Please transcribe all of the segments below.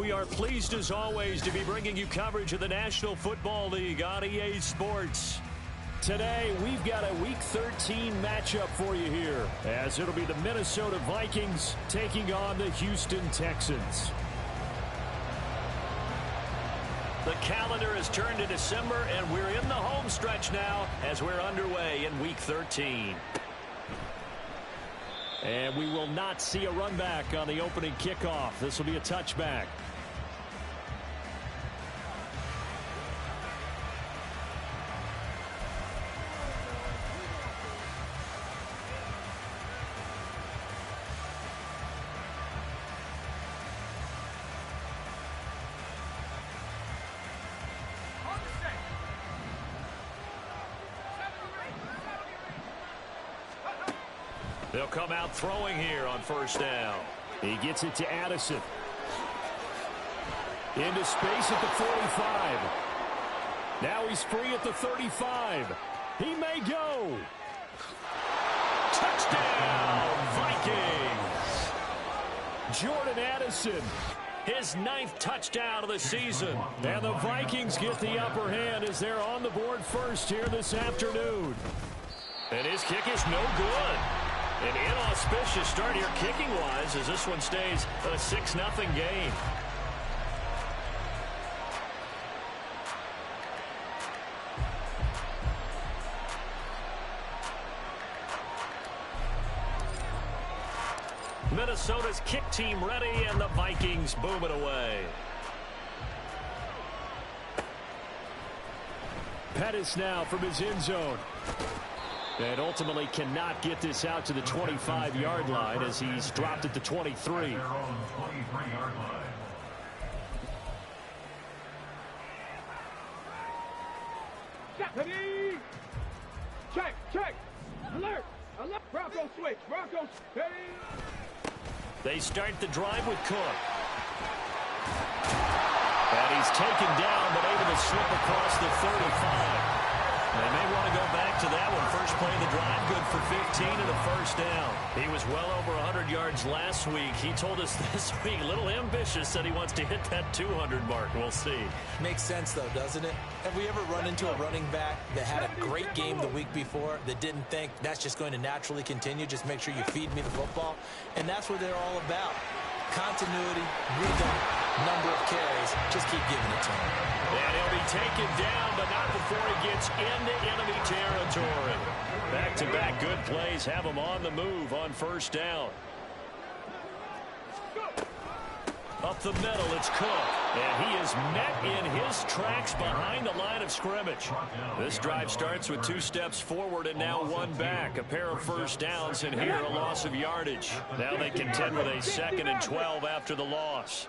we are pleased as always to be bringing you coverage of the National Football League on EA Sports. Today, we've got a Week 13 matchup for you here, as it'll be the Minnesota Vikings taking on the Houston Texans. The calendar has turned to December, and we're in the home stretch now as we're underway in Week 13. And we will not see a run back on the opening kickoff. This will be a touchback. They'll come out throwing here on first down. He gets it to Addison. Into space at the 45. Now he's free at the 35. He may go. Touchdown, Vikings. Jordan Addison, his 9th touchdown of the season. And the Vikings get the upper hand as they're on the board first here this afternoon. And his kick is no good. An inauspicious start here kicking-wise as this one stays a 6-0 game. Minnesota's kick team ready, and the Vikings boom it away. Pettis now from his end zone. And ultimately cannot get this out to the 25-yard line as he's dropped at the 23. Check, check, alert, alert, Bronco switch, Bronco switch. They start the drive with Cook. And he's taken down, but able to slip across the 35. They may want to go back to that one. First play of the drive, good for 15 and a first down. He was well over 100 yards last week. He told us this week, a little ambitious, said he wants to hit that 200 mark. We'll see. Makes sense, though, doesn't it? Have we ever run into a running back that had a great game the week before that didn't think that's just going to naturally continue? Just make sure you feed me the football. And that's what they're all about. Continuity, rhythm, number of carries. Just keep giving it to him. And he'll be taken down, but not before he gets into enemy territory. Back-to-back good plays have him on the move on first down. Up the middle, it's Cook. And he is met in his tracks behind the line of scrimmage. This drive starts with 2 steps forward and now 1 back. A pair of first downs, and here a loss of yardage. Now they contend with a 2nd and 12 after the loss.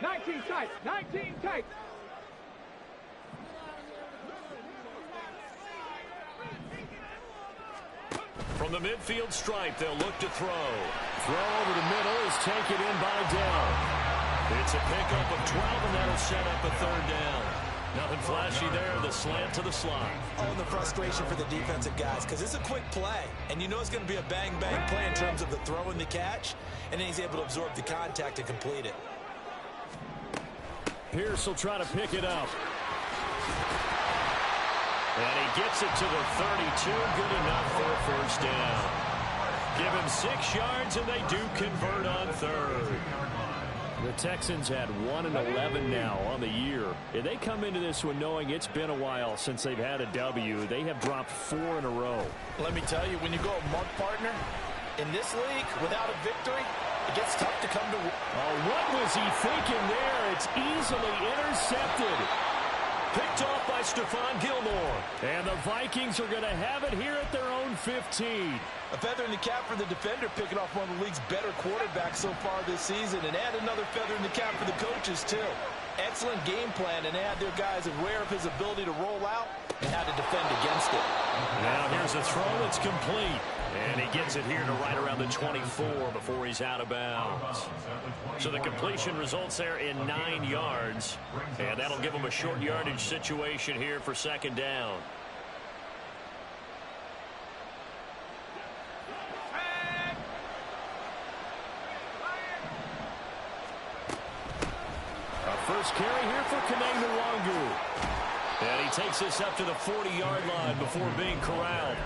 19 tight, 19 tight. From the midfield stripe, they'll look to throw. Throw over the middle is taken in by Dell. It's a pickup of 12, and that'll set up a 3rd down. Nothing flashy there, the slant to the slot. Oh, and the frustration for the defensive guys, because it's a quick play, and you know it's going to be a bang-bang play in terms of the throw and the catch, and then he's able to absorb the contact and complete it. Pierce will try to pick it up. And he gets it to the 32. Good enough for a first down. Give him 6 yards, and they do convert on 3rd. The Texans had 1-11 now on the year. And they come into this one knowing it's been a while since they've had a W. They have dropped 4 in a row. Let me tell you, when you go a month partner, in this league, without a victory, it gets tough to come to... Oh, what was he thinking there? It's easily intercepted. Picked off by Stephon Gilmore. And the Vikings are going to have it here at their own 15. A feather in the cap for the defender, picking off one of the league's better quarterbacks so far this season. And add another feather in the cap for the coaches, too. Excellent game plan, and they had their guys aware of his ability to roll out and how to defend against it. Now here's a throw that's complete. And he gets it here to right around the 24 before he's out of bounds. So the completion results there in 9 yards. And that'll give him a short yardage situation here for 2nd down. first carry here for Kaneng Nwangu. And he takes us up to the 40-yard line before being corralled.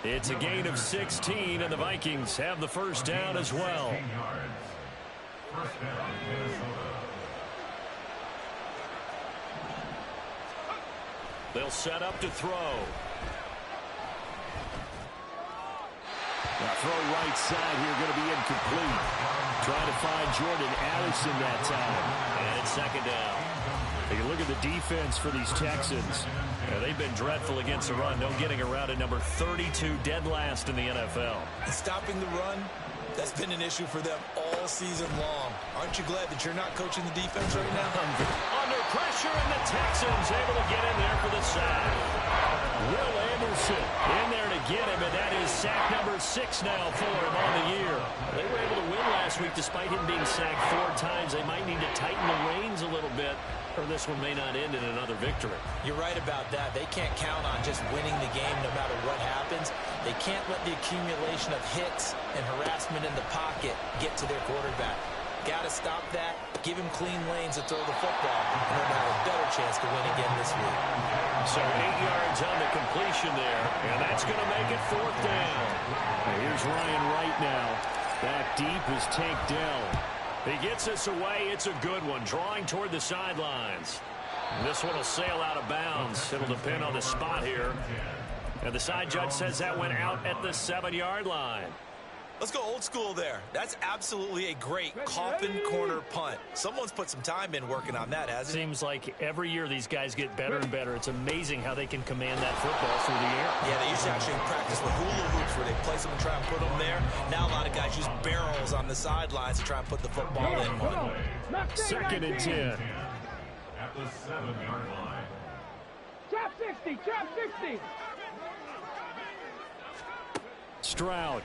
It's a gain of 16, and the Vikings have the first down as well. They'll set up to throw. Now throw right side here, going to be incomplete. Trying to find Jordan Addison that time. And it's second down. Take a look at the defense for these Texans. They've been dreadful against the run. No getting around at number 32, dead last in the NFL. And stopping the run, that's been an issue for them all season long. Aren't you glad that you're not coaching the defense right now? Under pressure, and the Texans able to get in there for the sack. Will Anderson in there to get him, and that is sack number 6 now for him on the year. They were able to win last week despite him being sacked 4 times. They might need to tighten the reins a little bit, or this one may not end in another victory. You're right about that. They can't count on just winning the game no matter what happens. They can't let the accumulation of hits and harassment in the pocket get to their quarterback. Got to stop that, give him clean lanes to throw the football, and they'll have a better chance to win again this week. So 8 yards on the completion there, and that's going to make it 4th down. Here's Ryan Wright now. Back deep is Tank Dell. He gets us away. It's a good one, drawing toward the sidelines. This one will sail out of bounds. It'll depend on the spot here. And the side judge says that went out at the 7-yard line. Let's go old school there. That's absolutely a great coffin corner punt. Someone's put some time in working on that, hasn't it? Seems like every year these guys get better and better. It's amazing how they can command that football through the air. Yeah, they used to actually practice with hula hoops where they place them and try and put them there. Now a lot of guys use barrels on the sidelines to try and put the football in one. 2nd and 10. At the 7-yard line. Trap 60, trap 60. Stroud.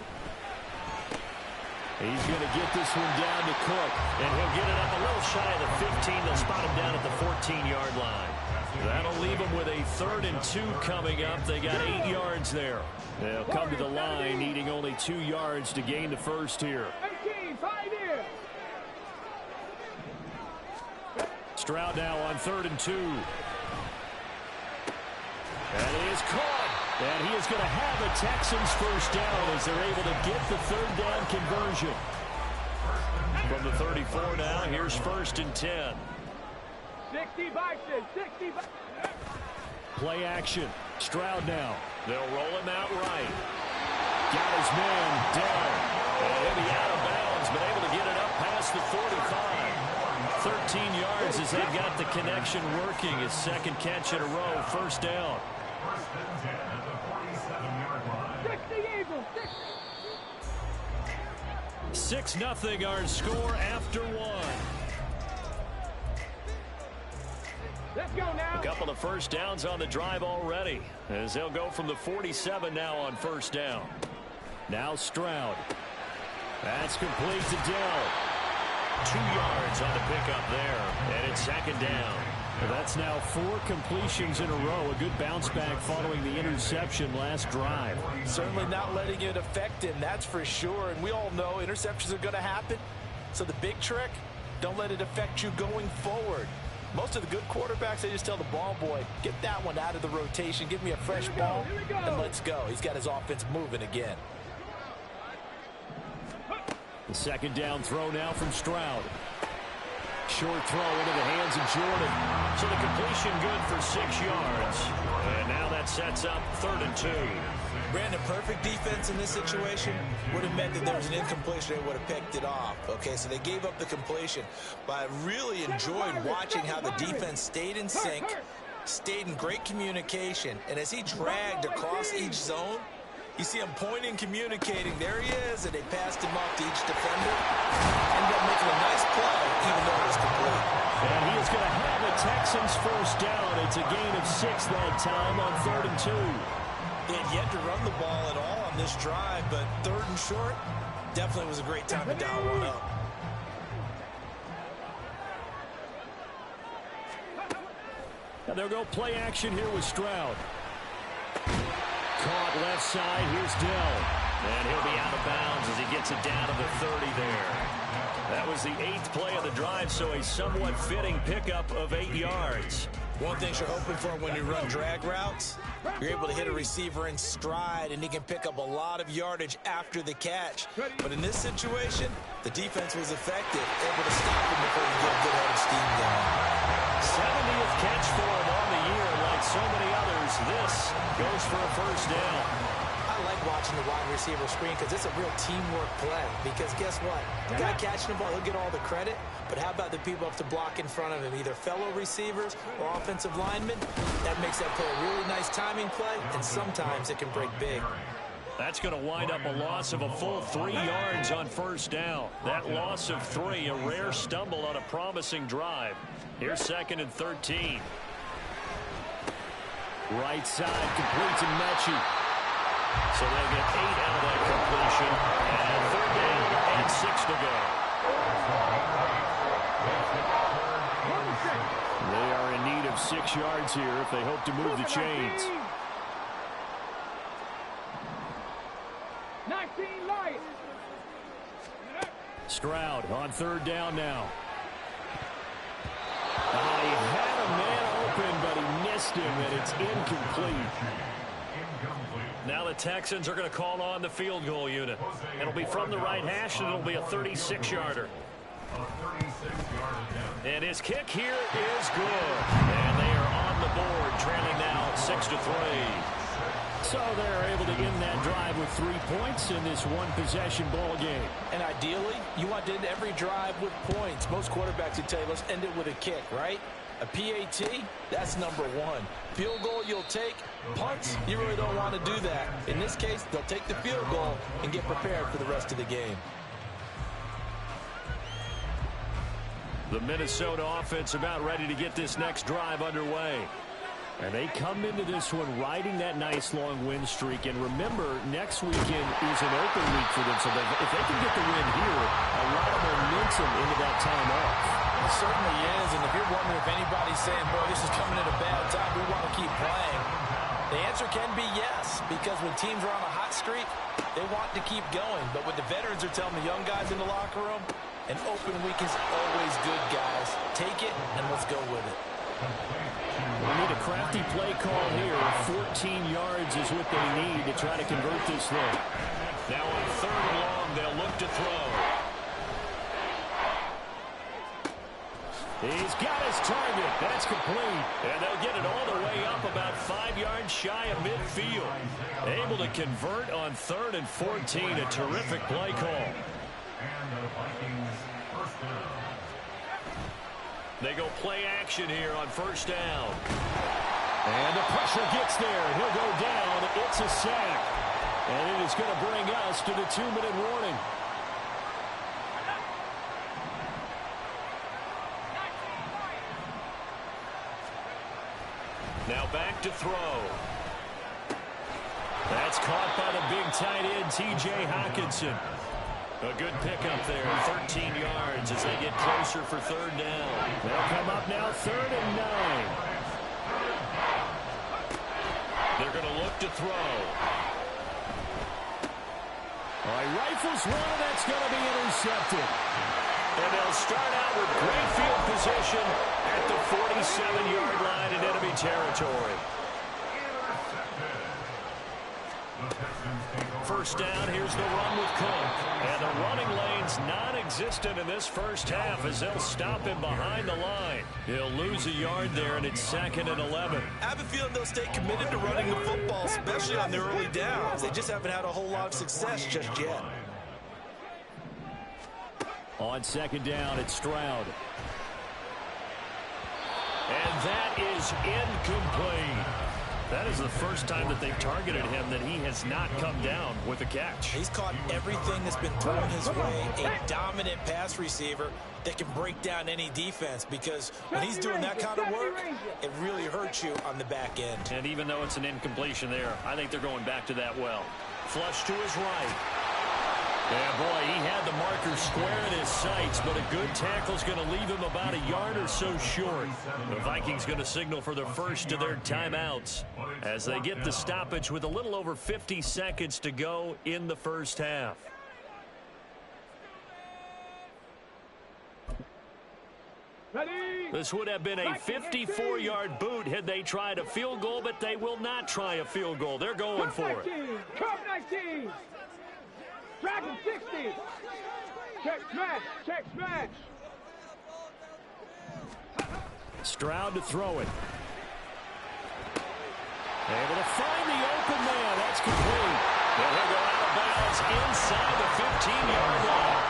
He's going to get this one down to Cook, and he'll get it up a little shy of the 15. They'll spot him down at the 14-yard line. That'll leave them with a 3rd and 2 coming up. They got 8 yards there. They'll come to the line, needing only 2 yards to gain the first here. 18, 5 here. Stroud now on 3rd and 2. That is caught. And he is going to have a Texans first down as they're able to get the 3rd down conversion. From the 34 now, here's 1st and 10. 60 Bison, 60 Bison. Play action. Stroud now. They'll roll him out right. Got his man down. And he'll be out of bounds, but able to get it up past the 45. 13 yards as they've got the connection working. His 2nd catch in a row, 1st down. 6-0 our score after 1. Let's go now. A couple of first downs on the drive already as they'll go from the 47 now on 1st down. Now Stroud. That's complete to Dell. 2 yards on the pickup there, and it's 2nd down. That's now 4 completions in a row. A good bounce back following the interception last drive. Certainly not letting it affect him, that's for sure. And we all know interceptions are going to happen. So the big trick, don't let it affect you going forward. Most of the good quarterbacks, they just tell the ball boy, get that one out of the rotation, give me a fresh ball, and let's go. He's got his offense moving again. The 2nd down throw now from Stroud. Short throw into the hands of Jordan. So the completion good for 6 yards. And now that sets up 3rd and 2. Brandon, perfect defense in this situation would have meant that there was an incompletion. They would have picked it off. Okay, so they gave up the completion. But I really enjoyed watching how the defense stayed in sync, stayed in great communication. And as he dragged across each zone, you see him pointing, communicating. There he is, and they passed him off to each defender. Ended up making a nice play, even though it was complete. And he is going to have a Texans first down. It's a gain of 6 that time on 3rd and 2. They had yet to run the ball at all on this drive, but 3rd and short definitely was a great time to dial one up. And they'll go play action here with Stroud. Caught left side. Here's Dell. And he'll be out of bounds as he gets it down to the 30 there. That was the 8th play of the drive, so a somewhat fitting pickup of 8 yards. One thing you're hoping for when you run drag routes, you're able to hit a receiver in stride, and he can pick up a lot of yardage after the catch. But in this situation, the defense was effective, able to stop him before he get a good head of steam going. 70th catch for him on the year. Like so many others, this goes for a first down. I like watching the wide receiver screen because it's a real teamwork play. Because guess what? The guy catching the ball, he'll get all the credit. But how about the people up to block in front of him, either fellow receivers or offensive linemen? That makes that play a really nice timing play, and sometimes it can break big. That's going to wind up a loss of a full 3 yards on first down. That loss of 3, a rare stumble on a promising drive. Here's 2nd and 13. Right side completes to Mechie. So they'll get 8 out of that completion. And 3rd down and 6 to go. They are in need of 6 yards here if they hope to move the chains. 19 light. Stroud on 3rd down now. He had a man open, but he missed him, and it's incomplete. Now the Texans are going to call on the field goal unit. It'll be from the right hash, and it'll be a 36-yarder. And his kick here is good. And they are on the board, trailing now 6-3. So they're able to end that drive with 3 points in this one-possession ball game. And ideally, you want to end every drive with points. Most quarterbacks would tell you, let's end it with a kick, right? A PAT, that's number 1. Field goal, you'll take. Punts, you really don't want to do that. In this case, they'll take the field goal and get prepared for the rest of the game. The Minnesota offense about ready to get this next drive underway. And they come into this one riding that nice long win streak. And remember, next weekend is an open week for them. So if they can get the win here, a lot of momentum into that time off. It certainly is. And if you're wondering if anybody's saying, boy, this is coming at a bad time, we want to keep playing, the answer can be yes. Because when teams are on a hot streak, they want to keep going. But what the veterans are telling the young guys in the locker room, an open week is always good, guys. Take it, and let's go with it. We need a crafty play call here. 14 yards is what they need to try to convert this thing. Now on 3rd and long, they'll look to throw. He's got his target. That's complete. And they'll get it all the way up about 5 yards shy of midfield. Able to convert on 3rd and 14. A terrific play call. They go play action here on 1st down. And the pressure gets there. He'll go down. It's a sack. And it is going to bring us to the 2-minute warning. Now back to throw. That's caught by the big tight end, T.J. Hockenson. A good pickup there, 13 yards as they get closer for 3rd down. They'll come up now 3rd and 9. They're going to look to throw. All right, rifles one, that's going to be intercepted. And they'll start out with great field position at the 47-yard line in enemy territory. 1st down, here's the run with Cook. And the running lane's non-existent in this first half as they'll stop him behind the line. He'll lose a yard there, and it's 2nd and 11. I have a feeling they'll stay committed to running the football, especially on their early downs. They just haven't had a whole lot of success just yet. On 2nd down, it's Stroud. And that is incomplete. That is the first time that they've targeted him that he has not come down with a catch. He's caught everything that's been thrown his way. A dominant pass receiver that can break down any defense, because when he's doing that kind of work, it really hurts you on the back end. And even though it's an incompletion there, I think they're going back to that well. Flush to his right. Yeah, boy, he had the marker square in his sights, but a good tackle's going to leave him about a yard or so short. The Vikings going to signal for the first of their timeouts as they get the stoppage with a little over 50 seconds to go in the first half. This would have been a 54-yard boot had they tried a field goal, but they will not try a field goal. They're going for it. 19. Dragon 60. Check smash. Check smash. Stroud to throw it. Able to find the open man. That's complete. And he'll go out of bounds inside the 15-yard line.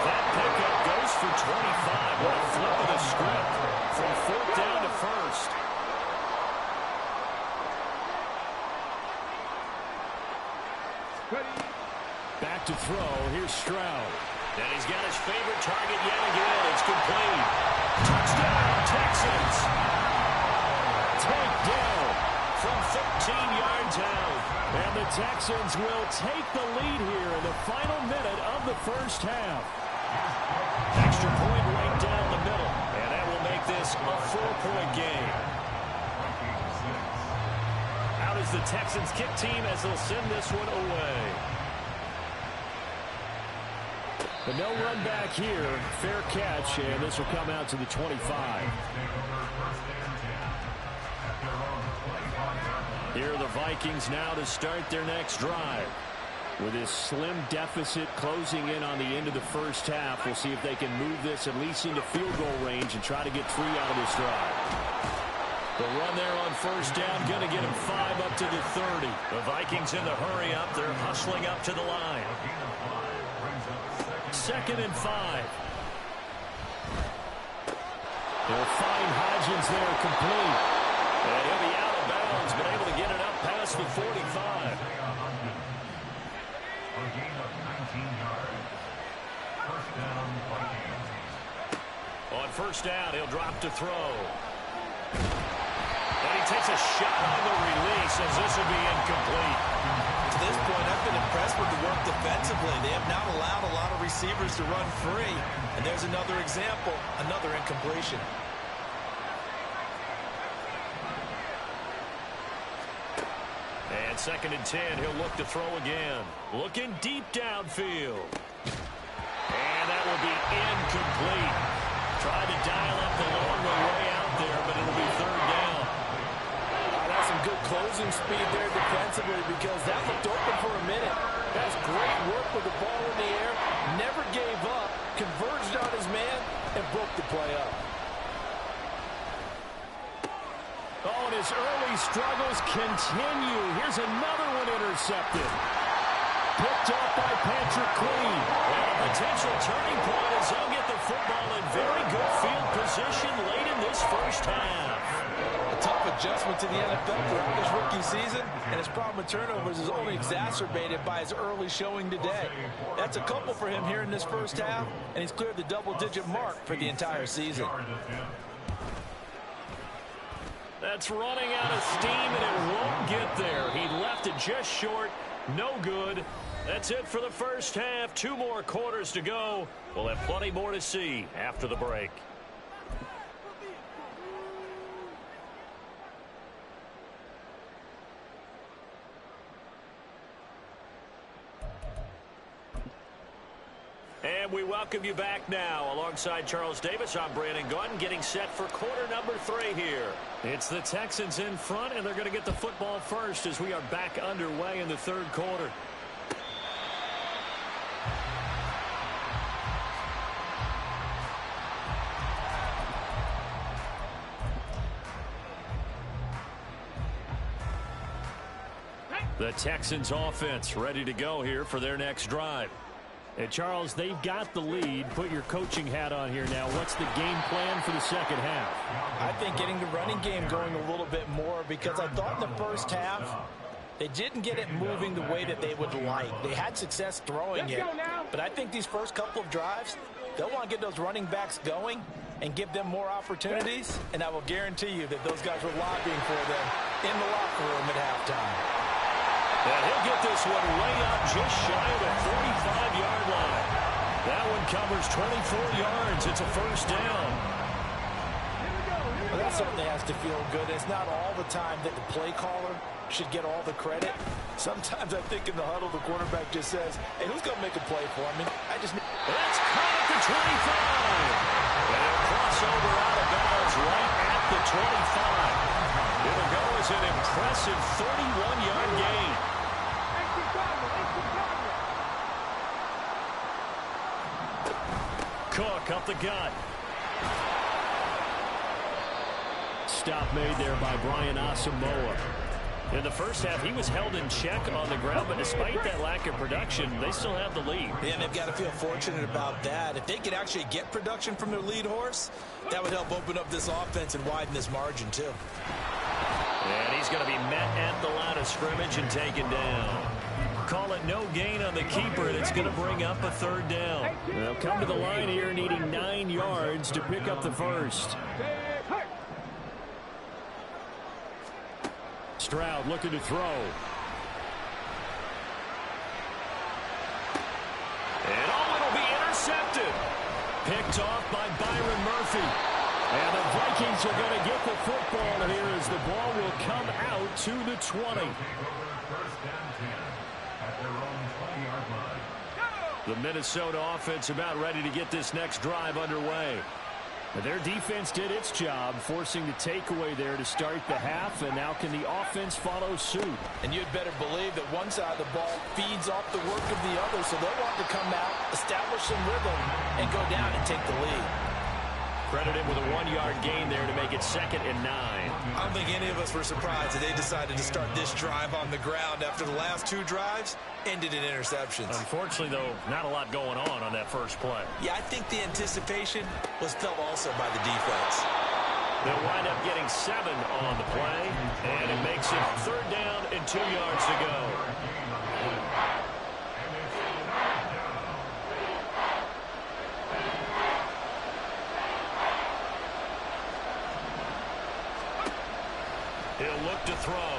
That pickup goes for 25. What a flip of the script from fourth down to first. Back to throw. Here's Stroud. And he's got his favorite target yet again. It's complete. Touchdown, Texans. Takedown from 13 yards out. And the Texans will take the lead here in the final minute of the first half. Extra point right down the middle. And that will make this a 4-point game. Out is the Texans kick team as they'll send this one away. But no run back here. Fair catch, and this will come out to the 25. Here are the Vikings now to start their next drive. With this slim deficit closing in on the end of the first half, we'll see if they can move this at least into field goal range and try to get 3 out of this drive. The run there on first down, going to get him 5 up to the 30. The Vikings in the hurry up. They're hustling up to the line. 2nd and 5. They'll find Hodgins there complete. And he'll be out of bounds, but able to get it up past the 45. On first down, he'll drop to throw. And he takes a shot on the release as this will be incomplete. To this point, I've been impressed with the work defensively. They have not allowed a lot of receivers to run free. And there's another example, another incompletion. And 2nd and 10, he'll look to throw again. Looking deep downfield. And that will be incomplete. Tried to dial up the long way out there, but it'll be 3rd down. That's some good closing speed there defensively because that looked open for a minute. That's great work with the ball in the air. Never gave up, converged on his man, and broke the play up. Oh, and his early struggles continue. Here's another one intercepted. Picked off by Patrick Queen. And a potential turning point as they'll get the football in very good field position late in this first half. A tough adjustment to the NFL throughout his rookie season, and his problem with turnovers is only exacerbated by his early showing today. That's a couple for him here in this first half, and he's cleared the double-digit mark for the entire season. That's running out of steam, and it won't get there. He left it just short. No good. That's it for the first half. 2 more quarters to go. We'll have plenty more to see after the break. And we welcome you back now. Alongside Charles Davis, I'm Brandon Gordon, getting set for quarter number 3 here. It's the Texans in front, and they're going to get the football first as we are back underway in the 3rd quarter. The Texans offense ready to go here for their next drive. And Charles, they've got the lead. Put your coaching hat on here now. What's the game plan for the second half? I think getting the running game going a little bit more because I thought in the first half they didn't get it moving the way that they would like. They had success throwing it, but I think these first couple of drives, they'll want to get those running backs going and give them more opportunities, and I will guarantee you that those guys were lobbying for them in the locker room at halftime. And he'll get this one way up just shy of the 45-yard line. That one covers 24 yards. It's a first down. Well, that certainly has to feel good. It's not all the time that the play caller should get all the credit. Sometimes I think in the huddle, the quarterback just says, hey, who's going to make a play for me? That's caught at the 25. And a crossover out of bounds right at the 25. It'll go as an impressive 31-yard gain. Cook up the gut. Stop made there by Brian Asamoah. In the first half, he was held in check on the ground, but despite that lack of production, they still have the lead. Yeah, and they've got to feel fortunate about that. If they could actually get production from their lead horse, that would help open up this offense and widen this margin, too. And he's going to be met at the line of scrimmage and taken down. Call it no gain on the keeper, and it's going to bring up a third down. They'll come to the line here needing 9 yards to pick up the first. Stroud looking to throw. And it'll be intercepted. Picked off by Byron Murphy. And the Vikings are going to get the football here as the ball will come out to the 20. The Minnesota offense about ready to get this next drive underway. Their defense did its job, forcing the takeaway there to start the half, and now can the offense follow suit? And you'd better believe that one side of the ball feeds off the work of the other, so they'll want to come out, establish some rhythm, and go down and take the lead. Credit him with a 1-yard gain there to make it 2nd and 9. I don't think any of us were surprised that they decided to start this drive on the ground after the last 2 drives ended in interceptions. Unfortunately, though, not a lot going on that first play. Yeah, I think the anticipation was felt also by the defense. They'll wind up getting 7 on the play, and it makes it 3rd down and 2 yards to go. He'll look to throw.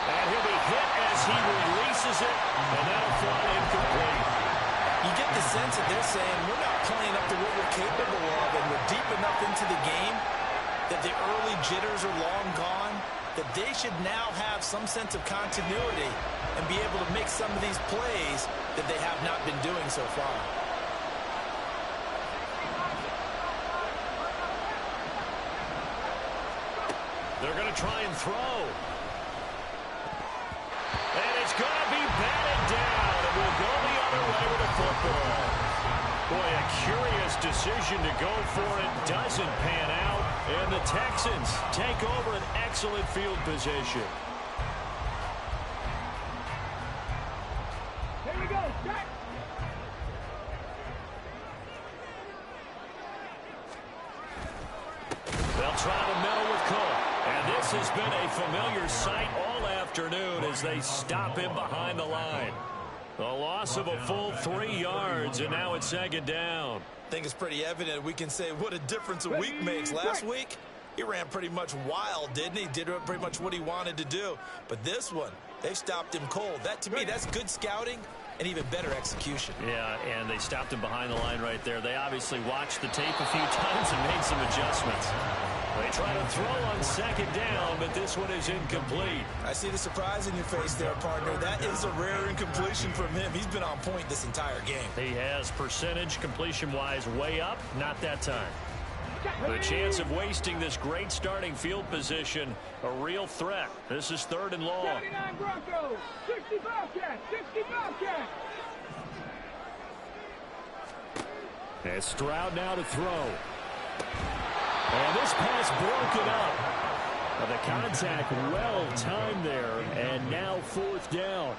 And he'll be hit as he releases it, and that'll fall incomplete. You get the sense that they're saying we're not playing up to what we're capable of, and we're deep enough into the game that the early jitters are long gone, that they should now have some sense of continuity and be able to make some of these plays that they have not been doing so far. They're going to try and throw. And it's going to be batted down. It will go the other way with the football. Boy, a curious decision to go for it. Doesn't pan out. And the Texans take over an excellent field position. Here we go, Jack. They'll try the middle with Cook. And this has been a familiar sight all afternoon as they stop him behind the line. A loss of a full 3 yards, and now it's 2nd down. I think it's pretty evident we can say what a difference a week makes. Last week, he ran pretty much wild, didn't he? Did pretty much what he wanted to do. But this one, they stopped him cold. That, to me, that's good scouting and even better execution. Yeah, and they stopped him behind the line right there. They obviously watched the tape a few times and made some adjustments. They try to throw on 2nd down, but this one is incomplete. I see the surprise in your face there, partner. That is a rare incompletion from him. He's been on point this entire game. He has percentage completion-wise way up, not that time. The chance of wasting this great starting field position, a real threat. This is 3rd and long. 79 Broncos, 60 Bobcats, 60 Bobcats. And Stroud now to throw. And this pass broken up. The contact well timed there, and now 4th down.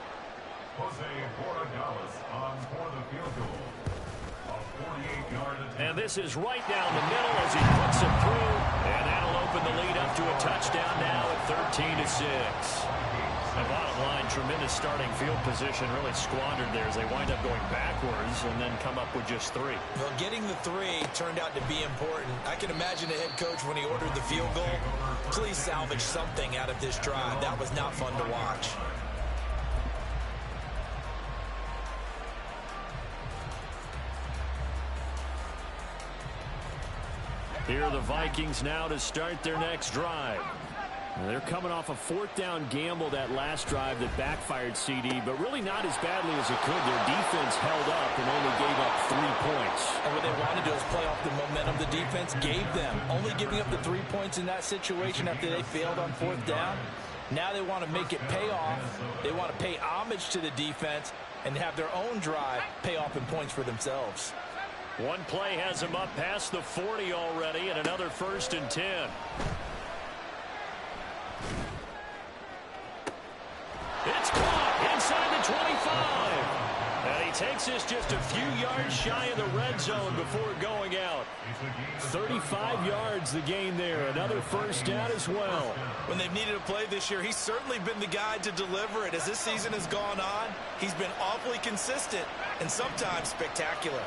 Jose Borregales on for the field goal. And this is right down the middle as he puts it through. And that'll open the lead up to a touchdown now at 13-6. And bottom line, tremendous starting field position, really squandered there as they wind up going backwards and then come up with just 3. Well, getting the 3 turned out to be important. I can imagine the head coach when he ordered the field goal. Please salvage something out of this drive. That was not fun to watch. Here are the Vikings now to start their next drive. They're coming off a 4th down gamble that last drive that backfired CD, but really not as badly as it could. Their defense held up and only gave up 3 points. And what they wanted to do is play off the momentum the defense gave them. Only giving up the 3 points in that situation after they failed on 4th down. Now they want to make it pay off. They want to pay homage to the defense and have their own drive pay off in points for themselves. One play has them up past the 40 already, and another 1st and 10. It's caught inside the 25. And he takes this just a few yards shy of the red zone before going out. 35 yards the gain there. Another 1st down as well. When they've needed a play this year, he's certainly been the guy to deliver it. As this season has gone on, he's been awfully consistent and sometimes spectacular.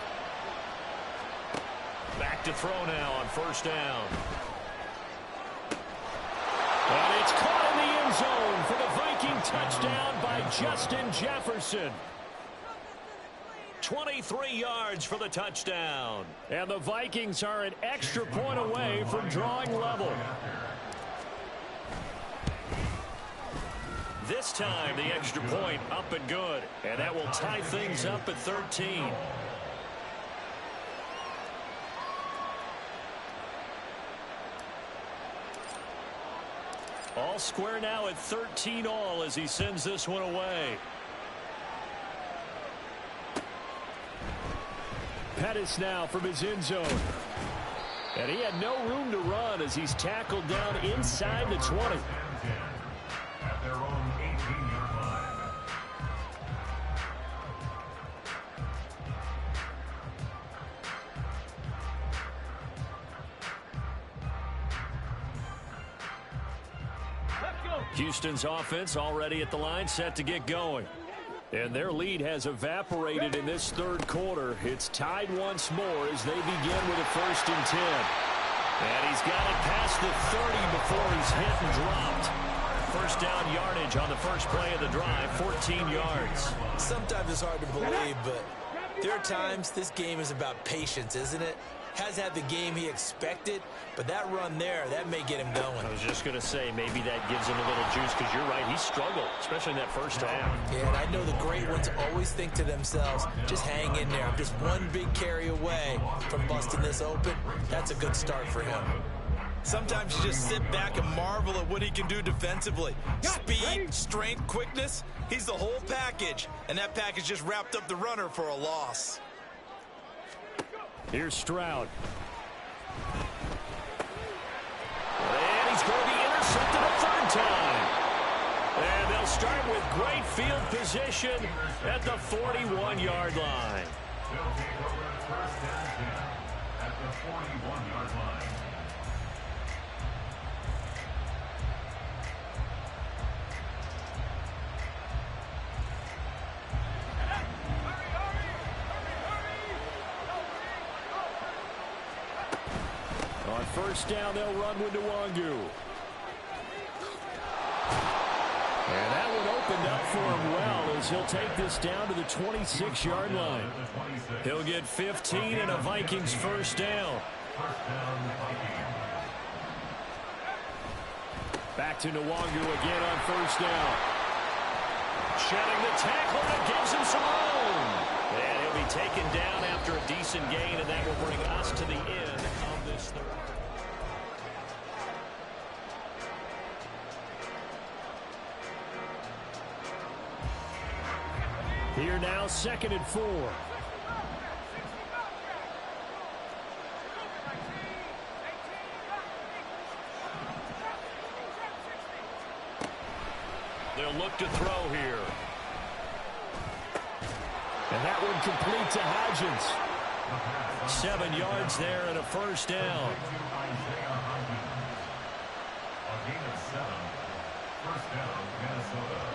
Back to throw now on 1st down. And it's caught in the end zone for the Viking touchdown by Justin Jefferson. 23 yards for the touchdown. And the Vikings are an extra point away from drawing level. This time the extra point up and good. And that will tie things up at 13. All square now at 13 all as he sends this one away. Pettis now from his end zone. And he had no room to run as he's tackled down inside the 20. At their own 18-yard line. Houston's offense already at the line, set to get going. And their lead has evaporated in this 3rd quarter. It's tied once more as they begin with a 1st and 10. And he's got it past the 30 before he's hit and dropped. 1st down yardage on the first play of the drive, 14 yards. Sometimes it's hard to believe, but there are times this game is about patience, isn't it? Has had the game he expected, but that run there, that may get him going. I was just going to say, maybe that gives him a little juice, because you're right, he struggled, especially in that 1st half. Yeah, and I know the great ones always think to themselves, just hang in there. I'm just one big carry away from busting this open. That's a good start for him. Sometimes you just sit back and marvel at what he can do defensively. Speed, strength, quickness, he's the whole package, and that package just wrapped up the runner for a loss. Here's Stroud. And he's going to be intercepted a 3rd time. And they'll start with great field position at the 41-yard line. They'll take over at 1st and 10 at the 41-yard line. On 1st down, they'll run with Nwangu. And that one opened up for him well as he'll take this down to the 26-yard line. He'll get 15 and a Vikings 1st down. Back to Nwangu again on 1st down. Shedding the tackle that gives him some room. And he'll be taken down after a decent gain, and that will bring us to the end of this 3rd. Here now, 2nd and 4. They'll look to throw here. And that one complete to Hodgins. 7 yards there and a 1st down. A gain of 7. First down, Minnesota.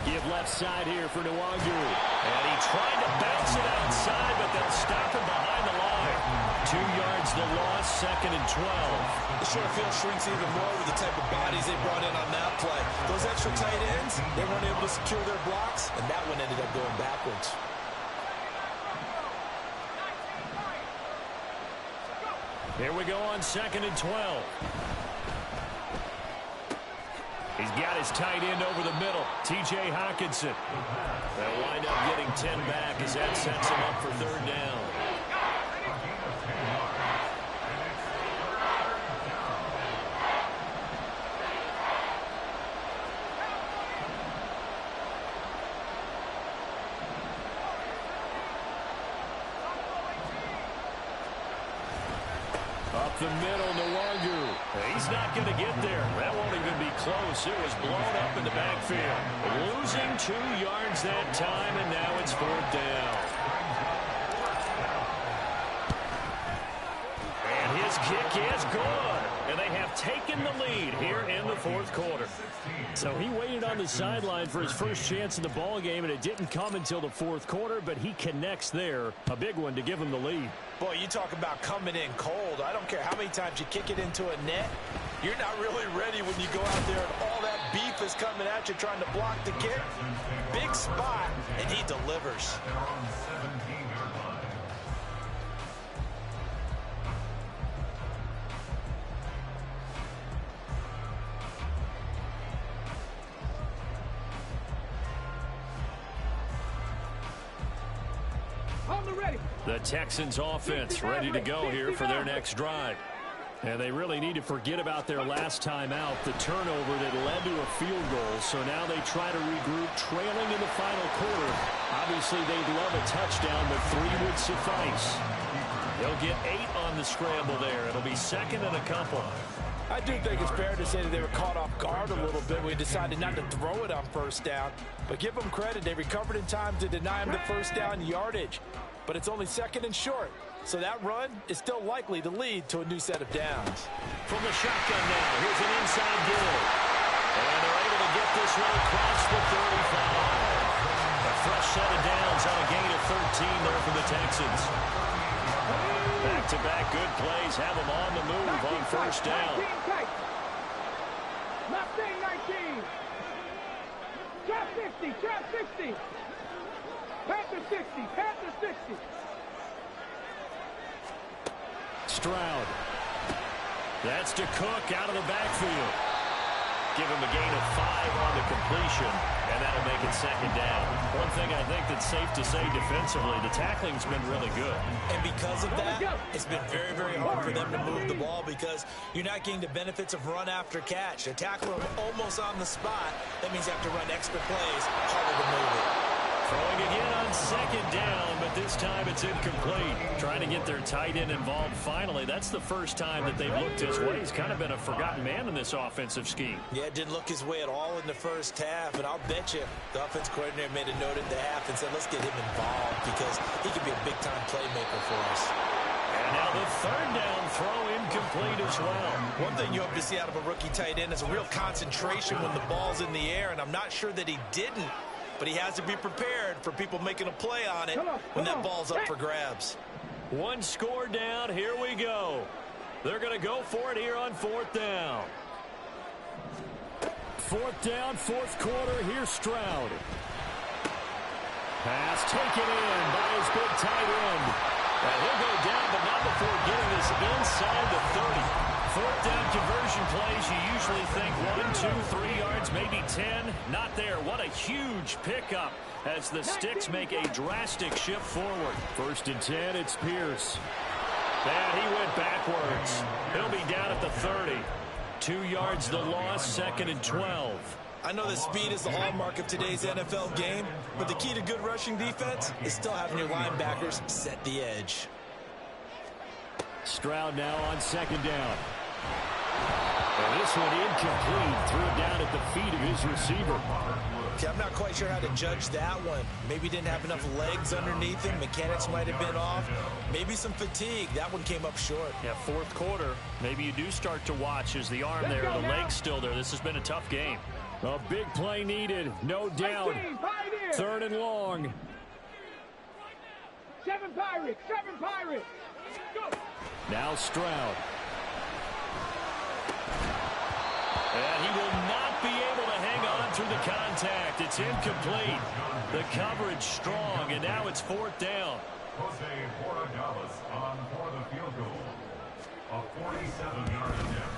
Give left side here for Nwangu. And he tried to bounce it outside, but they'll stop him behind the line. 2 yards the loss, 2nd and 12. The short field shrinks even more with the type of bodies they brought in on that play. Those extra tight ends, they weren't able to secure their blocks, and that one ended up going backwards. Here we go on 2nd and 12. He's got his tight end over the middle, T.J. Hockenson. They'll wind up getting 10 back as that sets him up for 3rd down. Up the middle, Nwangu. He's not going to get there. That won't even be close. It was blown up in the backfield. Losing 2 yards that time, and now it's 4th down. And his kick is good. And they have taken the lead here in the 4th quarter. So he waited on the sideline for his first chance in the ball game, and it didn't come until the 4th quarter, but he connects there. A big one to give him the lead. Boy, you talk about coming in cold. I don't care how many times you kick it into a net. You're not really ready when you go out there and all that beef is coming at you trying to block the kick. Big spot, and he delivers. They're on 17-yard line. The Texans offense ready to go here for their next drive. And they really need to forget about their last time out, the turnover that led to a field goal. So now they try to regroup, trailing in the final quarter. Obviously, they'd love a touchdown, but 3 would suffice. They'll get 8 on the scramble there. It'll be 2nd and a couple. I do think it's fair to say that they were caught off guard a little bit. We decided not to throw it on 1st down. But give them credit. They recovered in time to deny him the 1st down yardage. But it's only 2nd and short. So that run is still likely to lead to a new set of downs. From the shotgun now, here's an inside give. And they're able to get this one across the 35. A fresh set of downs on a gain of 13 there for the Texans. Back-to-back good plays have them on the move on 1st down. 19. Trap 60, trap 60. Panther 60, Panther 60. Stroud. That's to Cook out of the backfield. Give him a gain of 5 on the completion, and that'll make it 2nd down. One thing I think that's safe to say defensively, the tackling's been really good. And because of that, it's been very, very hard for them to move the ball because you're not getting the benefits of run after catch. They tackle him almost on the spot. That means you have to run extra plays, harder to move it. Throwing again on 2nd down, but this time it's incomplete. Trying to get their tight end involved finally. That's the first time that they've looked his way. He's kind of been a forgotten man in this offensive scheme. Yeah, it didn't look his way at all in the 1st half, and I'll bet you the offense coordinator made a note at the half and said, let's get him involved because he could be a big-time playmaker for us. And now the 3rd down throw incomplete as well. One thing you hope to see out of a rookie tight end is a real concentration when the ball's in the air, and I'm not sure that he didn't. But he has to be prepared for people making a play on it when that ball's up for grabs. 1 score down. Here we go. They're going to go for it here on 4th down. 4th down, 4th quarter. Here's Stroud. Pass taken in by his big tight end. And he'll go down, but not before getting this inside the 30. 4th down conversion plays, you usually think 1, 2, 3 yards, maybe 10. Not there. What a huge pickup as the Sticks make a drastic shift forward. 1st and 10, it's Pierce. And he went backwards. He'll be down at the 30. 2 yards the loss, 2nd and 12. I know that speed is the hallmark of today's NFL game, but the key to good rushing defense is still having your linebackers set the edge. Stroud now on 2nd down. And this one incomplete. Threw it down at the feet of his receiver. See, I'm not quite sure how to judge that one. Maybe didn't have enough legs underneath him. Mechanics might have been off. Maybe some fatigue. That one came up short. Yeah, fourth quarter. Maybe you do start to watch as the arm there, the leg's still there. This has been a tough game. A big play needed, no doubt. 3rd and long. 7 Pirates, 7 Pirates. Go. Now Stroud. And he will not be able to hang on through the contact. It's incomplete. The coverage strong, and now it's 4th down. Jose Borregales on for the field goal. A 47-yard attempt.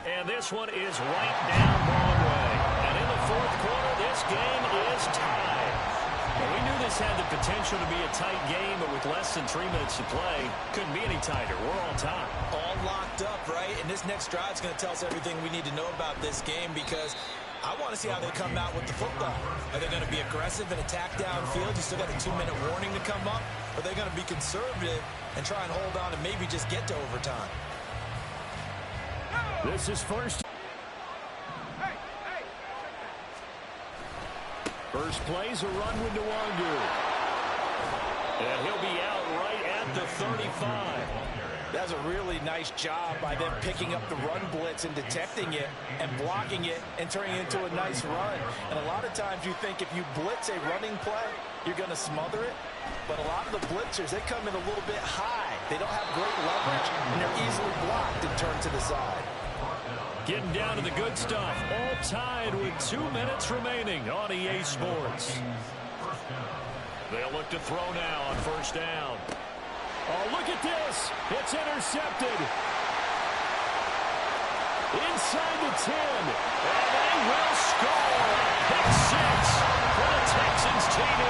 And this one is right down Broadway. And in the 4th quarter, this game is tied. Well, we knew this had the potential to be a tight game, but with less than 3 minutes to play, couldn't be any tighter. We're on top. All locked up, right? And this next drive is going to tell us everything we need to know about this game, because I want to see how they come out with the football. Are they going to be aggressive and attack downfield? You still got a 2-minute warning to come up. Or are they going to be conservative and try and hold on and maybe just get to overtime? This is first. First play's a run with Nwangu. And he'll be out right at the 35. That's a really nice job by them picking up the run blitz and detecting it and blocking it and turning it into a nice run. And a lot of times you think if you blitz a running play, you're going to smother it. But a lot of the blitzers, they come in a little bit high. They don't have great leverage, and they're easily blocked and turned to the side. Getting down to the good stuff. All tied with 2 minutes remaining on EA Sports. They'll look to throw now on 1st down. Oh, look at this. It's intercepted. Inside the 10. And they will score. Pick 6 for the Texans TD.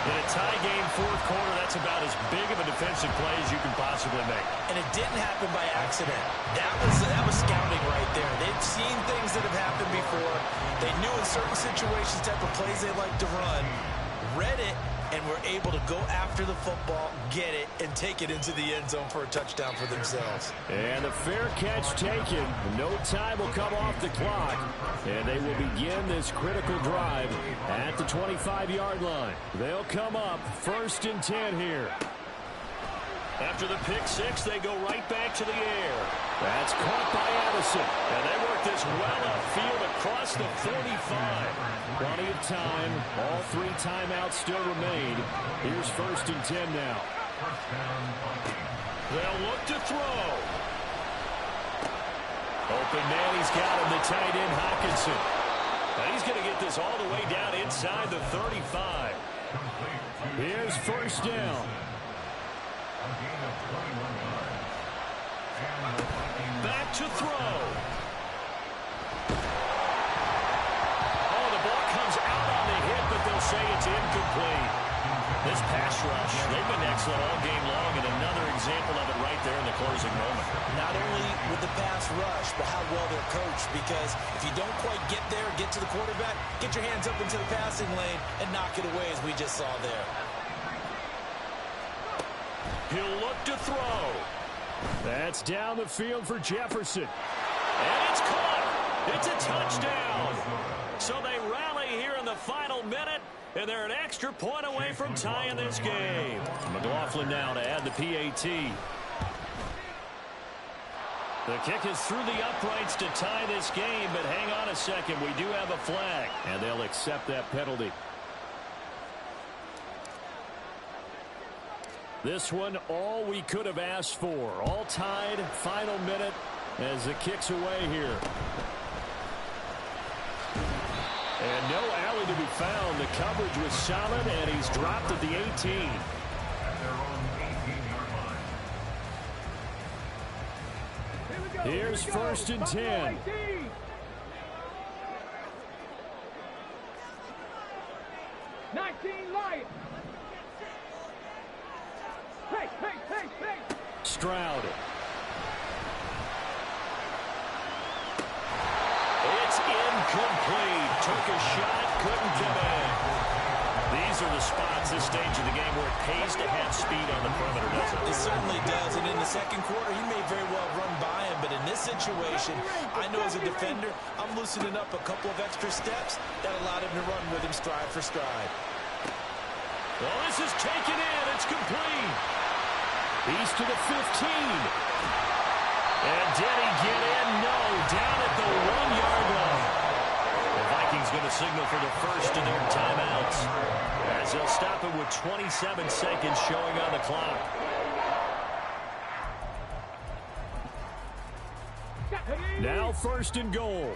In a tie game 4th quarter, that's about as big of a defensive play as you can possibly make. And it didn't happen by accident. That was scouting right there. They've seen things that have happened before. They knew in certain situations type of plays they like to run, read it, and were able to go after the football, get it, and take it into the end zone for a touchdown for themselves. And the fair catch taken. No time will come off the clock. And they will begin this critical drive at the 25-yard line. They'll come up 1st and 10 here. After the pick 6, they go right back to the air. That's caught by Addison. And they work this well upfield across the 45. Plenty of time. All 3 timeouts still remain. Here's 1st and 10 now. They'll look to throw. Open man, he's got him, the tight end, Hawkinson. And he's going to get this all the way down inside the 35. Here's 1st down. Back to throw. Oh, the ball comes out on the hit, but they'll say it's incomplete. This pass rush, they've been excellent all game long, and another example of it right there in the closing moment. Not only with the pass rush, but how well they're coached, because if you don't quite get there, get to the quarterback, get your hands up into the passing lane and knock it away as we just saw there. He'll look to throw. That's down the field for Jefferson. And it's caught. It's a touchdown. So they rally here in the final minute, and they're an extra point away from tying this game. McLaughlin now to add the PAT. The kick is through the uprights to tie this game, but hang on a second. We do have a flag, and they'll accept that penalty. This one, all we could have asked for. All tied, final minute as the kick's away here. And no alley to be found. The coverage was solid, and he's dropped at the 18. Here's 1st and 10. Stroud. It's incomplete. Took a shot, couldn't get in. These are the spots, this stage of the game, where it pays to have speed on the perimeter, doesn't it? It certainly does, and in the second quarter, he may very well run by him, but in this situation, I know as a defender, I'm loosening up a couple of extra steps that allowed him to run with him stride for stride. Well, this is taken in. It's complete. He's to the 15. And did he get in? No, down at the 1-yard line. The Vikings going to signal for the first of their timeouts, as they'll stop it with 27 seconds showing on the clock. Now first and goal.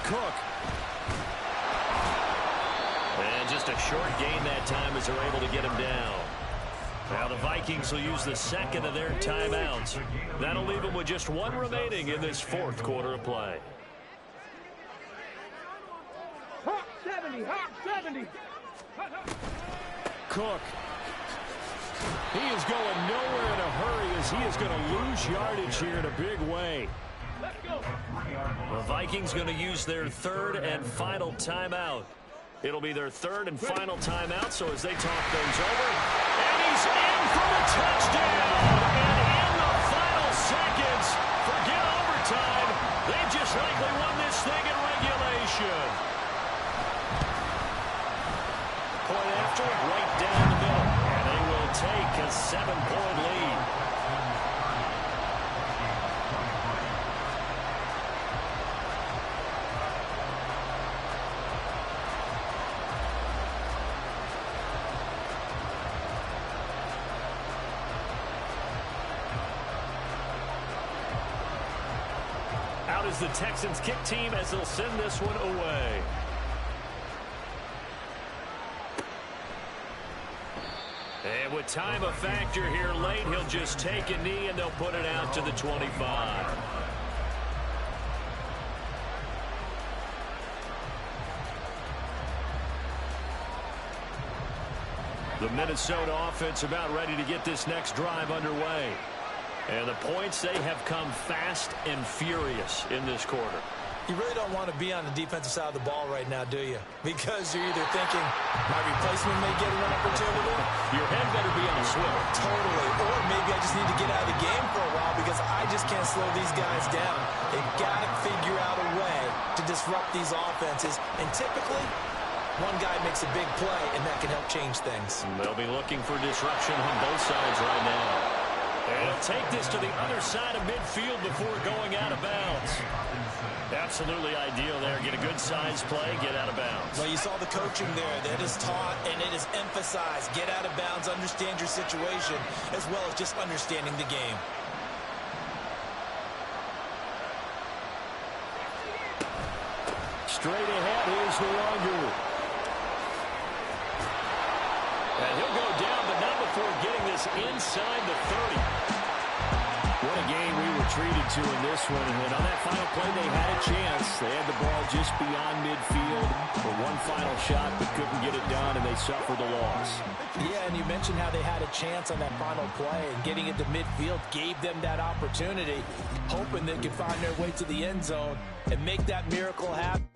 Cook. And just a short gain that time as they're able to get him down. Now the Vikings will use the second of their timeouts. That'll leave them with just one remaining in this fourth quarter of play. Hawk 70, Hawk 70. Cook. He is going nowhere in a hurry as he is going to lose yardage here in a big way. Let's go. The Vikings going to use their third and final timeout. It'll be their third and final timeout, so as they talk things over, and he's in for the touchdown. And in the final seconds, forget overtime, they've just likely won this thing in regulation. Point after, right down the middle, and they will take a 7-point lead. Out is the Texans kick team as they'll send this one away. And with time a factor here late, he'll just take a knee and they'll put it out to the 25. The Minnesota offense about ready to get this next drive underway. And the points, they have come fast and furious in this quarter. You really don't want to be on the defensive side of the ball right now, do you? Because you're either thinking, my replacement may get an opportunity. Your head better be on a swivel. Totally. Or maybe I just need to get out of the game for a while because I just can't slow these guys down. They've got to figure out a way to disrupt these offenses. And typically, one guy makes a big play, and that can help change things. They'll be looking for disruption on both sides right now. And he'll take this to the other side of midfield before going out of bounds. Absolutely ideal there. Get a good size play, get out of bounds. Well, you saw the coaching there. That is taught and it is emphasized. Get out of bounds, understand your situation, as well as just understanding the game. Straight ahead, here's the longer. And he'll go down, but not before getting this inside the 30. What a game we were treated to in this one. And on that final play, they had a chance. They had the ball just beyond midfield for one final shot, but couldn't get it done, and they suffered the loss. Yeah, and you mentioned how they had a chance on that final play, and getting it to midfield gave them that opportunity, hoping they could find their way to the end zone and make that miracle happen.